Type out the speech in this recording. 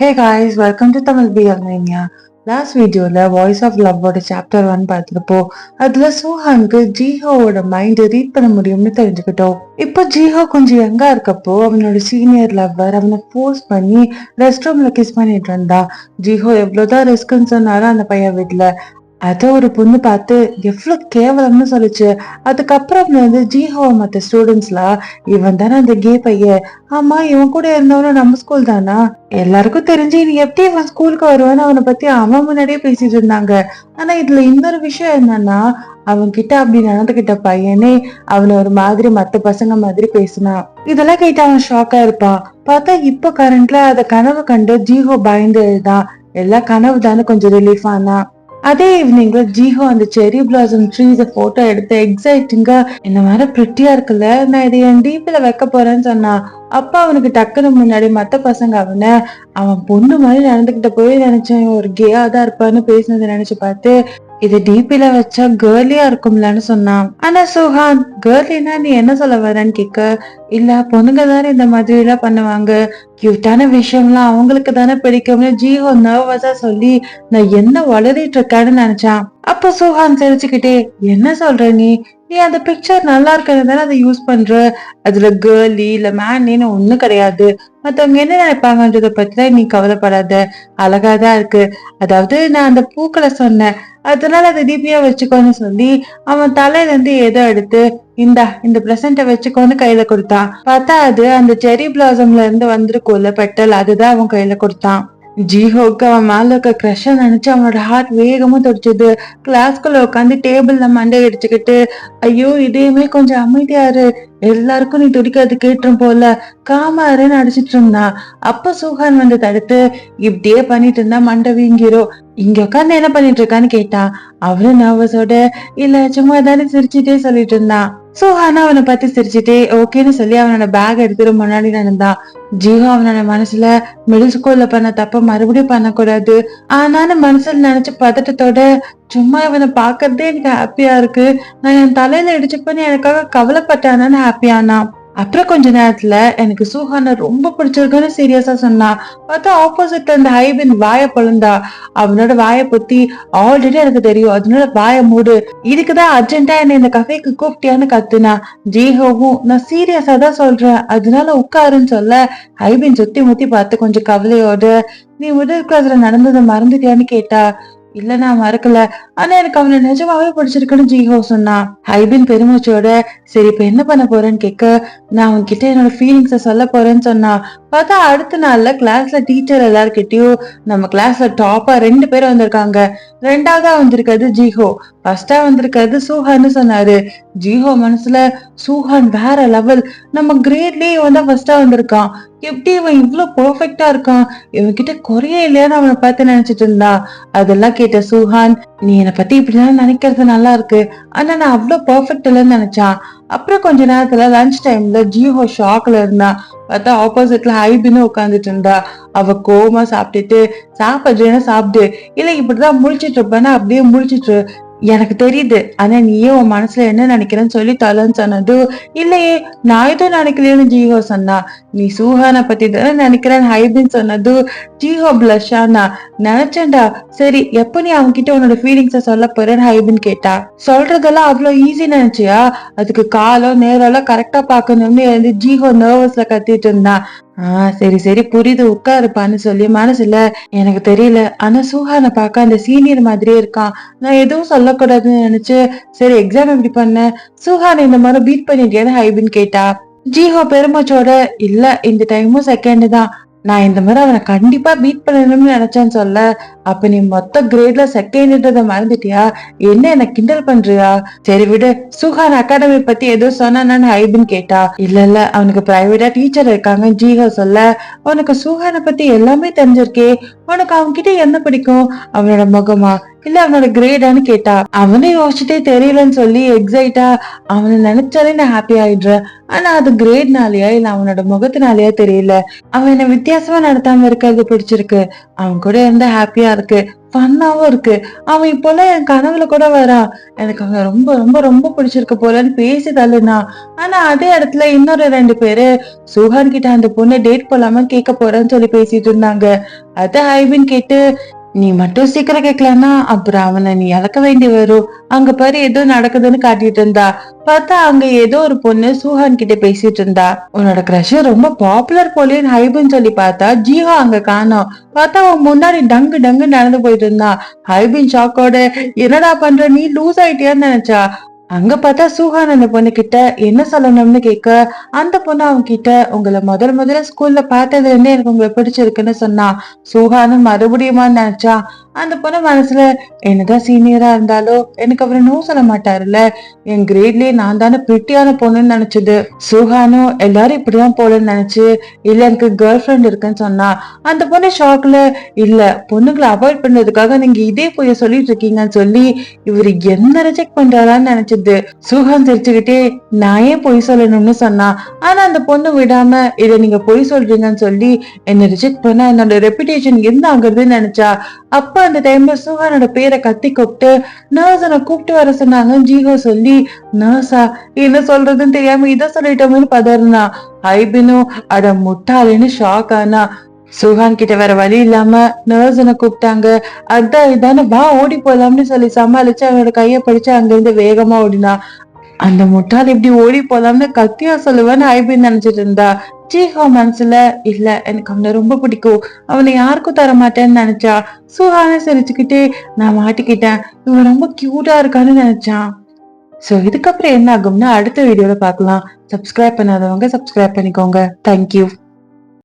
Hey guys, welcome to Tamil BL Mania. Last வீடியோல voice of லவ்வோட chapter 1 பார்த்துருப்போம். அதுல சூஹானுக்கு ஜீஹோவோட mind read பண்ண முடியும்னு தெரிஞ்சுக்கிட்டோம். இப்போ ஜீஹோ கொஞ்சம் யங்கா இருக்கப்போ அவனோட சீனியர் லவ்வர் அவனை ஃபோர்ஸ் பண்ணி ரெஸ்ட் ரூம்ல கிஸ் பண்ணிட்டு இருந்தா. ஜீஹோ எவ்வளவுதான் ரிஸ்க்னு சொன்னாலும் அந்த பையன் வீட்டுல அத ஒரு பொண்ணு பார்த்து எவ்வளவு கேவலம்னு சொல்லிச்சு. அதுக்கப்புறம் வந்து ஜீஹோ மத்த ஸ்டூடெண்ட்ஸ்லாம் இவன் தானே அந்த கே பையன், ஆமா இவன் கூட இருந்தவனும் நம்ம ஸ்கூல் தானா, எல்லாருக்கும் தெரிஞ்சு நீ எப்படி இவன் ஸ்கூலுக்கு வருவான்னு அவனை பத்தி அவன் முன்னாடியே பேசிட்டு இருந்தாங்க. ஆனா இதுல இன்னொரு விஷயம் என்னன்னா, அவன் கிட்ட அப்படி நடந்துகிட்ட பையனே அவனை ஒரு மாதிரி மத்த பசங்க மாதிரி பேசினான். இதெல்லாம் கேட்டு அவன் ஷாக்கா இருப்பான். பார்த்தா இப்ப கரண்ட்ல அத கனவு கண்டு ஜீஹோ பயந்து எழுதான். எல்லாம் கனவு தானே கொஞ்சம் ரிலீஃப் ஆனா. அதே ஈவினிங்ல ஜீஹோ அந்த செரி பிளாசம் ட்ரீஸ போட்டோ எடுத்து எக்ஸைட்டிங்கா இந்த மாதிரி பிரிட்டியா இருக்குல்ல, நான் இதை என் டிபில வைக்க போறேன்னு சொன்னான். அப்பா அவனுக்கு டக்குன்னு முன்னாடி மத்த பசங்க அவன் பொண்ணு மாதிரி நடந்துகிட்ட போய் நினைச்சேன் ஒரு கேயா தான் இருப்பான்னு பேசினதை நினைச்சு பார்த்து இது டிபில வச்சா கேர்லியா இருக்கும்லன்னு சொன்னான். ஆனா சுஹான் கேர்லினா நீ என்ன சொல்ல வரேன்னு கேட்க, இல்ல பொண்ணுங்க தானே இந்த மாதிரி எல்லாம் பண்ணுவாங்க, கியூட்டான விஷயம்லாம் அவங்களுக்கு தானே பிடிக்கும்னு ஜீஹோ நர்வஸா சொல்லி நான் என்ன வளரிட்டு இருக்கான்னு நினைச்சான். அப்ப சுஹான் சிரிச்சுக்கிட்டே, என்ன சொல்ற நீ நீ அந்த பிக்சர் நல்லா இருக்கிறது தானே அதை யூஸ் பண்ற, அதுல கேர்லி இல்ல மேன்லின்னு ஒண்ணும் கிடையாது, மத்தவங்க என்ன நினைப்பாங்கன்றத பத்திலாம் நீ கவலைப்படாத, அழகாதான் இருக்கு. அதாவது நான் அந்த பூக்களை சொன்னேன், அதனால அதை டிபியா வச்சுக்கோன்னு சொல்லி அவன் தலையில இருந்து ஏதோ எடுத்து இந்த பிரசன்ட வச்சுக்கோன்னு கையில கொடுத்தான். பார்த்தா அது அந்த செரி பிளாசம்ல இருந்து வந்திருக்கும்ல பெட்டல், அதுதான் அவன் கையில கொடுத்தான். ஜீஹோக்கு அவன் மேல இருக்க கிரஷ நினைச்சு அவனோட ஹார்ட் வேகமா துடிச்சது. கிளாஸ்குள்ள உட்காந்து டேபிள்ல மண்டை அடிச்சுக்கிட்டு, ஐயோ இதையுமே கொஞ்சம் அமைதியாரு, எல்லாருக்கும் நீ துடிக்கிறது கேட்டுரும் போல, காமாருன்னு அடிச்சிட்டு இருந்தான். அப்ப சுஹான் வந்து தடுத்து, இப்படியே பண்ணிட்டு இருந்தா மண்டை வீங்கிரும், இங்க உட்காந்து என்ன பண்ணிட்டு இருக்கான்னு கேட்டான். அவனும் நர்வஸோட இல்ல சும்மா தானே சிரிச்சுட்டே சொல்லிட்டு இருந்தான். சுஹானா அவனை பத்தி சிரிச்சுட்டே ஓகேன்னு சொல்லி அவனோட பேக் எடுத்துட்டு முன்னாடி நடந்தான். ஜீவா அவனோட மனசுல மிடில் ஸ்கூல்ல பண்ண தப்ப மறுபடியும் பண்ணக்கூடாது ஆனான்னு மனசுல நினைச்சு பதட்டத்தோட, சும்மா இவனை பாக்குறதே எனக்கு ஹாப்பியா இருக்கு, நான் என் தலையில இடிச்சு பண்ணி எனக்காக கவலைப்பட்டானு ஹாப்பியானா. அப்புறம் கொஞ்ச நேரத்துல எனக்கு சூஹான ரொம்ப பிடிச்சிருக்குன்னு சீரியஸா சொன்னான். பார்த்தா ஆப்போசிட்ல இந்த ஹைபின் வாய பொழுந்தா. அவனோட வாய பொத்தி, ஆல்ரெடி எனக்கு தெரியும், அதனால வாய மூடு, இதுக்குதான் அர்ஜென்ட்டா என்ன இந்த கஃபேக்கு கூப்பிட்டியான்னு கத்துனா. ஜீஹோவும் நான் சீரியஸா தான் சொல்றேன், அதனால உட்காருன்னு சொல்ல ஹைபின் சுத்தி முத்தி பார்த்து கொஞ்சம் கவலையோட, நீ மிடில் கிளாஸ்ல நடந்ததை மறந்துட்டியான்னு கேட்டா. இல்ல நான் மறக்கல, ஆனா எனக்கு அவனை நிஜமாவே பிடிச்சிருக்குன்னு ஜீஹோ சொன்னான். ஹைபின் பெருமூச்சோட, சரி இப்ப என்ன பண்ண போறேன்னு கேட்க, நான் உன்கிட்ட என்னோட ஃபீலிங்ஸ சொல்ல போறேன்னு சொன்னா. பார்த்தா அடுத்த நாள்ல கிளாஸ்ல டீச்சர் எல்லார்கிட்டயும் நம்ம கிளாஸ்ல டாப்பா 2 பேர் வந்திருக்காங்க, 2ஆவதா வந்திருக்கிறது ஜீஹோ, ஃபர்ஸ்டா வந்திருக்கிறது சூஹான்னு சொன்னாரு. ஜீஹோ மனசுல சூஹான் வேற லெவல், நம்ம கிரேட்லயே இவன் தான் ஃபர்ஸ்டா வந்திருக்கான், எப்படி இவன் இவ்வளவு பெர்ஃபெக்டா இருக்கான், இவன் கிட்ட குறைய இல்லையான்னு அவனை பார்த்து நினைச்சிட்டு இருந்தா. அதெல்லாம் கேட்ட சூஹான், நீ என்னை பத்தி இப்படிதான் நினைக்கிறது நல்லா இருக்கு, ஆனா நான் அவ்வளவு பெர்ஃபெக்ட் இல்லைன்னு நினைச்சான். அப்புறம் கொஞ்ச நேரத்துல லஞ்ச் டைம்ல ஜீஹோ ஷாக்ல இருந்தா. பார்த்தா ஆப்போசிட்ல ஹைபின்னு உட்காந்துட்டு இருந்தா. அவ கோவமா சாப்பிட்டுட்டு, சாப்பிடுறேன்னு சாப்பிடு, இல்ல இப்படிதான் முழிச்சிட்டு இருப்பேன்னா அப்படியே முழிச்சிட்டு, எனக்கு தெரியுது, ஆனா நீயே உன் மனசுல என்ன நினைக்கிறேன்னு சொல்லி தலன்னு சொன்னது. இல்லையே நான் எதுவும் நினைக்கலையேன்னு ஜீஹோ சொன்னா. நீ சூஹானை பத்தி தானே நினைக்கிறேன்னு ஹைபின் சொன்னது. ஜீஹோ பிளஷானா, நினைச்சேன்டா, சரி எப்ப நீ அவங்க கிட்ட உன்னோட ஃபீலிங்ஸ சொல்ல போறேன்னு ஹைபின் கேட்டா. சொல்றதெல்லாம் அவ்வளவு ஈஸி நினைச்சியா, அதுக்கு காலம் நேரம் கரெக்டா பாக்கணும்னு எழுந்து ஜீஹோ நர்வஸ்ல கத்திட்டு இருந்தான். சரி சரி புரியுது உட்காருப்பான்னு சொல்லி மனசுல, எனக்கு தெரியல, ஆனா சூஹானை பார்க்க அந்த சீனியர் மாதிரியே இருக்கான், நான் எதுவும் சொல்லக்கூடாதுன்னு நினைச்சு சரி எக்ஸாம் எப்படி பண்ண, சூஹானை இந்த மாதிரி பீட் பண்ணிட்டேன்னு ஹைபின் கேட்டா. ஜீஹோ பெருமாச்சோட, இல்ல இந்த டைமும் செகண்ட் தான், நான் இந்த மாதிரி அவனை கண்டிப்பா பீட் பண்ணணும்னு நினைச்சேன்னு சொல்ல. அப்ப நீ மொத்த கிரேட்ல செகண்ட்ன்றத மறந்துட்டியா, என்ன கிண்டல் பண்றியா, சரி விடு, சுஹான் அகாடமி பத்தி ஏதோ சொன்னான்னு ஹைபின் கேட்டா. இல்ல அவனுக்கு பிரைவேட்டா டீச்சர் இருக்காங்க ஜீஹோ சொல்ல. உனக்கு சுஹானை பத்தி எல்லாமே தெரிஞ்சிருக்கே, உனக்கு அவன் கிட்ட என்ன பிடிக்கும், அவனோட முகமா இல்ல அவனோட கிரேடான்னு கேட்டா. அவனே யோசிச்சுட்டே தெரியலன்னு சொல்லி எக்ஸைட்டா, அவனை நினைச்சாலே நான் ஹாப்பி ஆயிடுறேன், ஆனா அது கிரேட்னாலயா இல்ல அவனோட முகத்தினாலயா தெரியல, அவன் என்ன வித்தியாசமா நடத்தாம இருக்கிறது பிடிச்சிருக்கு, அவன் கூட இருந்தா ஹாப்பியா இருக்கு, ஃபன்னாவும் இருக்கு. அவன் இப்போலாம் என் கனவுல கூட வரான். எனக்கு அவன ரொம்ப ரொம்ப ரொம்ப பிடிச்சிருக்கு போலன்னு பேசி தள்ளுனா. ஆனா அதே இடத்துல இன்னொரு 2 பேரு சுஹான் கிட்ட அந்த பொண்ணு டேட் போலாமா கேட்க போறேன்னு சொல்லி பேசிட்டு இருந்தாங்க. அத ஹைபின் கேட்டு, நீ மட்டும் சீக்கிரம் கேட்கலன்னா அப்புறம் அவனை நீ இழக்க வேண்டி வரும். அங்க பாரு ஏதோ நடக்குதுன்னு காட்டிட்டு இருந்தா. பார்த்தா அங்க ஏதோ ஒரு பொண்ணு சூஹான் கிட்ட பேசிட்டு இருந்தா. உன்னோட கிரஷ் ரொம்ப பாப்புலர் போலேன்னு ஹைபின் சொல்லி பார்த்தா ஜீஹா அங்க காணோம். பார்த்தா அவன் முன்னாடி டங்கு டங்கு நடந்து போயிட்டு இருந்தான். ஹைபின் ஷாக்கோட, என்னடா பண்ற, நீ லூஸ் ஆயிட்டியான்னு நினைச்சா. அங்க பார்த்தா சூஹான் அந்த பொண்ணு கிட்ட என்ன சொல்லணும்னு கேட்க, அந்த பொண்ணு அவங்க கிட்ட உங்களை முதல்ல ஸ்கூல்ல பார்த்ததுல இருந்தே எனக்கு உங்களை பிடிச்சிருக்குன்னு சொன்னா. சூஹானும் மறுபடியுமா நினைச்சா. அந்த பொண்ணு மனசுல, என்னதான் சீனியரா இருந்தாலும் எனக்கு அவரை நோ சொல்ல மாட்டாருல்ல, என் கிரேட்லயே நான் தானே பிரிட்டியான பொண்ணுன்னு நினைச்சது. சுஹானும் எல்லாரும் இப்படிதான் போலன்னு நினைச்சு, இல்ல எனக்கு கேர்ள் ஃப்ரெண்ட் இருக்குன்னு சொன்னா. அந்த பொண்ணு ஷாக்ல, இல்ல பொண்ணுங்களை அவாய்ட் பண்றதுக்காக நீங்க இதே போய் சொல்லிட்டு இருக்கீங்கன்னு சொல்லி இவரு என்ன ரிஜெக்ட் பண்றாரான்னு நினைச்சது. சுஹான் சிரிச்சுக்கிட்டே, நான் ஏன் பொய் சொல்லணும்னு சொன்னா. ஆனா அந்த பொண்ணு விடாம, இதை நீங்க பொய் சொல்றீங்கன்னு சொல்லி என்ன ரிஜெக்ட் பண்ணா என்னோட ரெப்புடேஷன் என்ன ஆகுறதுன்னு நினைச்சா. அப்ப அந்த டைம்ல சுஹானோட பேரை கத்தி கூப்பிட்டு நர்ஸனை கூப்பிட்டு வர சொன்னாங்க ஜீஹோ சொல்லி. நர்ஸா, என்ன சொல்றதுன்னு தெரியாம இதை சொல்லிட்டோம்னு பதறினா. ஹைபினும் அட முட்டாளேன்னு ஷாக் ஆனா. சுஹான் கிட்ட வேற வழி இல்லாம நர்ஸனை கூப்பிட்டாங்க. அதான் இதான, வா ஓடி போலாம்னு சொல்லி சமாளிச்சு அவனோட கைய பிடிச்சு அங்கிருந்து வேகமா ஓடினா. அந்த முட்டாள் இப்படி ஓடி போலாம்னு கத்தியா சொல்லுவேன்னு ஹைபின் நினைச்சிட்டு இருந்தா. ஜீஹா மனசுல, இல்ல எனக்கு அவனை ரொம்ப பிடிக்கும், அவனை யாருக்கும் தர மாட்டேன்னு நினைச்சா. சுஹான சிரிச்சுக்கிட்டே, நான் மாட்டிக்கிட்டேன், இவன் ரொம்ப கியூட்டா இருக்கான்னு நினைச்சான். சோ இதுக்கப்புறம் என்ன ஆகும்னா அடுத்த வீடியோல பார்க்கலாம். சப்ஸ்கிரைப் பண்ணாதவங்க சப்ஸ்கிரைப் பண்ணிக்கோங்க. தேங்க்யூ.